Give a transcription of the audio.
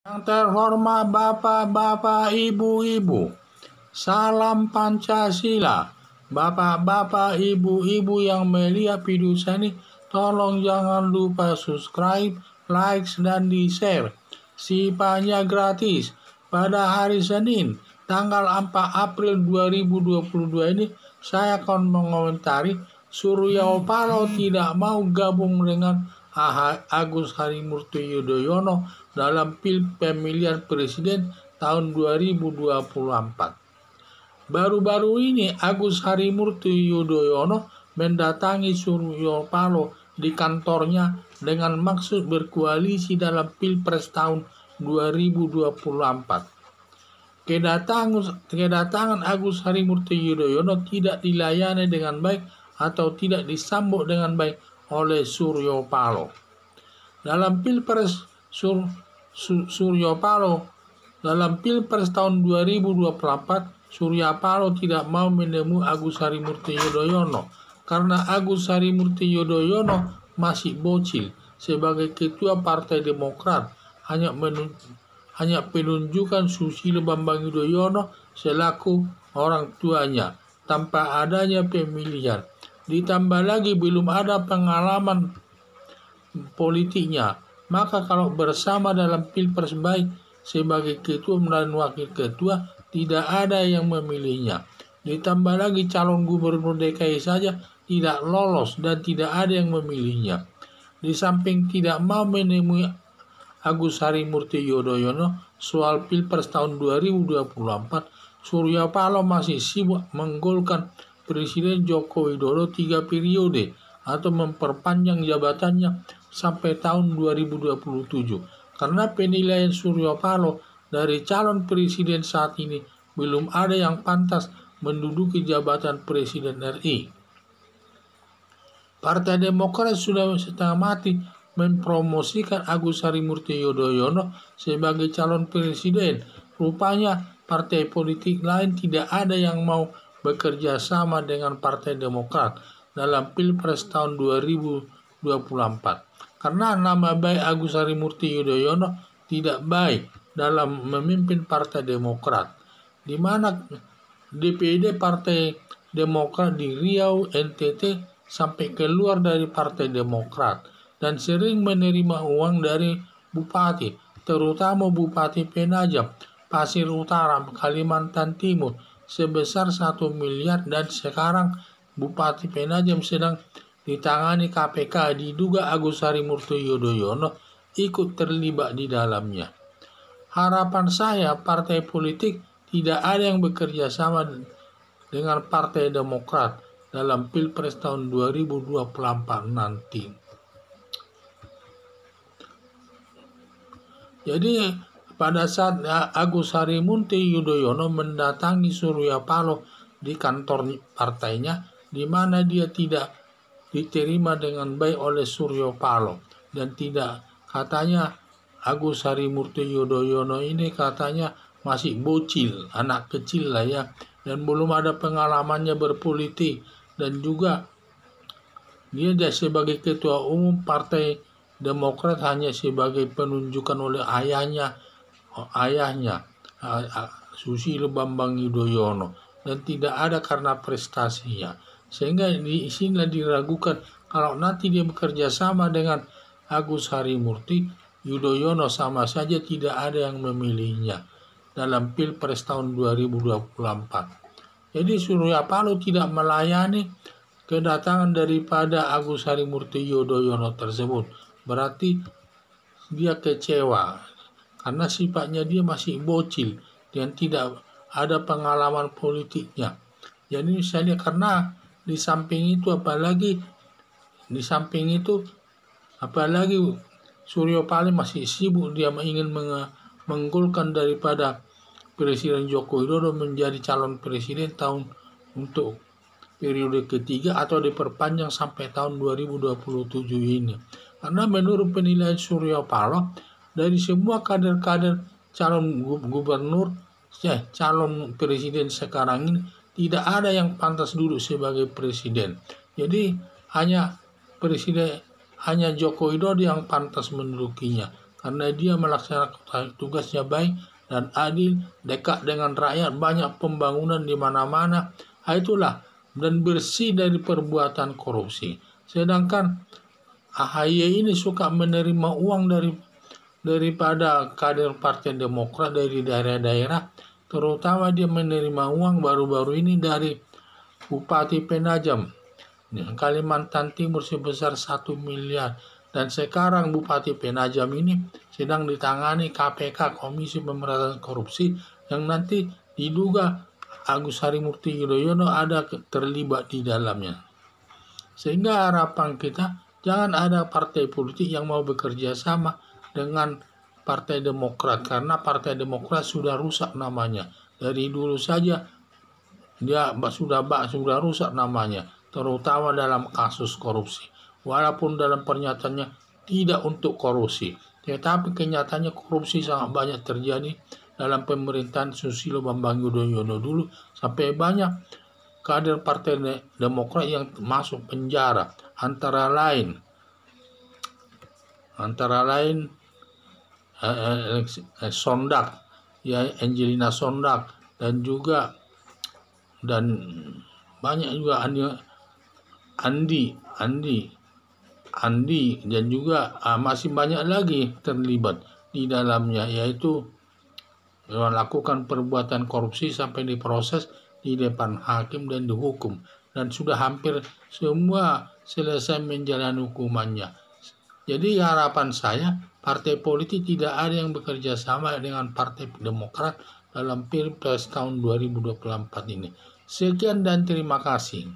Yang terhormat Bapak-Bapak, Ibu-Ibu, salam Pancasila. Bapak-Bapak, Ibu-Ibu yang melihat video saya ini, tolong jangan lupa subscribe, like, dan di-share. Sifatnya gratis. Pada hari Senin, tanggal 4 April 2022 ini, saya akan mengomentari Surya Paloh tidak mau gabung dengan Agus Harimurti Yudhoyono dalam pemilihan presiden tahun 2024. Baru-baru ini Agus Harimurti Yudhoyono mendatangi Surya Paloh di kantornya dengan maksud berkoalisi dalam Pilpres tahun 2024. Kedatangan Agus Harimurti Yudhoyono tidak dilayani dengan baik atau tidak disambut dengan baik oleh Surya Paloh. Dalam Pilpres Surya Paloh dalam Pilpres tahun 2024, Surya Paloh tidak mau menemui Agus Harimurti Yudhoyono karena Agus Harimurti Yudhoyono masih bocil sebagai ketua Partai Demokrat, hanya penunjukan Susilo Bambang Yudhoyono selaku orang tuanya tanpa adanya pemilihan. Ditambah lagi belum ada pengalaman politiknya, maka kalau bersama dalam Pilpres baik sebagai ketua dan wakil ketua tidak ada yang memilihnya. Ditambah lagi calon gubernur DKI saja tidak lolos dan tidak ada yang memilihnya. Di samping tidak mau menemui Agus Harimurti Yudhoyono soal Pilpres tahun 2024, Surya Paloh masih sibuk menggolkan Presiden Joko Widodo 3 periode atau memperpanjang jabatannya sampai tahun 2027. Karena penilaian Surya Paloh dari calon presiden saat ini belum ada yang pantas menduduki jabatan Presiden RI. Partai Demokrat sudah setengah mati mempromosikan Agus Harimurti Yudhoyono sebagai calon presiden. Rupanya partai politik lain tidak ada yang mau bekerja sama dengan Partai Demokrat dalam Pilpres tahun 2024. Karena nama baik Agus Harimurti Yudhoyono tidak baik dalam memimpin Partai Demokrat, di mana DPD Partai Demokrat di Riau, NTT sampai keluar dari Partai Demokrat dan sering menerima uang dari bupati, terutama Bupati Penajam, Pasir Utara, Kalimantan Timur sebesar 1 miliar, dan sekarang Bupati Penajam sedang ditangani KPK, diduga Agus Harimurti Yudhoyono ikut terlibat di dalamnya. Harapan saya partai politik tidak ada yang bekerja sama dengan Partai Demokrat dalam Pilpres tahun 2024 nanti. Jadi pada saat Agus Harimurti Yudhoyono mendatangi Surya Paloh di kantor partainya, di mana dia tidak diterima dengan baik oleh Surya Paloh dan tidak, katanya Agus Harimurti Yudhoyono ini katanya masih bocil, anak kecil lah ya, dan belum ada pengalamannya berpolitik, dan juga dia sebagai ketua umum Partai Demokrat hanya sebagai penunjukan oleh ayahnya Susilo Bambang Yudhoyono, dan tidak ada karena prestasinya. Sehingga di sini diragukan kalau nanti dia bekerja sama dengan Agus Harimurti Yudhoyono sama saja tidak ada yang memilihnya dalam Pilpres tahun 2024. Jadi Surya Paloh tidak melayani kedatangan daripada Agus Harimurti Yudhoyono tersebut. Berarti dia kecewa karena sifatnya dia masih bocil dan tidak ada pengalaman politiknya. Jadi misalnya karena di samping itu apalagi Surya Paloh masih sibuk, dia ingin menggolkan daripada Presiden Joko Widodo menjadi calon presiden untuk periode ketiga atau diperpanjang sampai tahun 2027 ini. Karena menurut penilaian Surya Paloh, dari semua kader-kader calon gubernur, calon presiden sekarang ini tidak ada yang pantas duduk sebagai presiden. Jadi hanya Joko Widodo yang pantas mendudukinya. karena dia melaksanakan tugasnya baik dan adil, dekat dengan rakyat, banyak pembangunan di mana-mana. Itulah, dan bersih dari perbuatan korupsi. Sedangkan AHY ini suka menerima uang daripada kader Partai Demokrat dari daerah-daerah, terutama dia menerima uang baru-baru ini dari Bupati Penajam Kalimantan Timur sebesar 1 miliar. Dan sekarang Bupati Penajam ini sedang ditangani KPK, Komisi Pemberantasan Korupsi, yang nanti diduga Agus Harimurti Yudhoyono ada terlibat di dalamnya. Sehingga harapan kita, jangan ada partai politik yang mau bekerja sama dengan Partai Demokrat, karena Partai Demokrat sudah rusak namanya. Dari dulu saja dia sudah rusak namanya, terutama dalam kasus korupsi. Walaupun dalam pernyataannya tidak untuk korupsi, tetapi kenyataannya korupsi sangat banyak terjadi dalam pemerintahan Susilo Bambang Yudhoyono dulu, sampai banyak kader Partai Demokrat yang masuk penjara, antara lain Sondak, ya, Angelina Sondak, dan banyak juga Andi, dan juga masih banyak lagi terlibat di dalamnya, yaitu melakukan perbuatan korupsi sampai diproses di depan hakim dan dihukum, dan sudah hampir semua selesai menjalani hukumannya. Jadi harapan saya, partai politik tidak ada yang bekerja sama dengan Partai Demokrat dalam Pilpres tahun 2024 ini. Sekian dan terima kasih.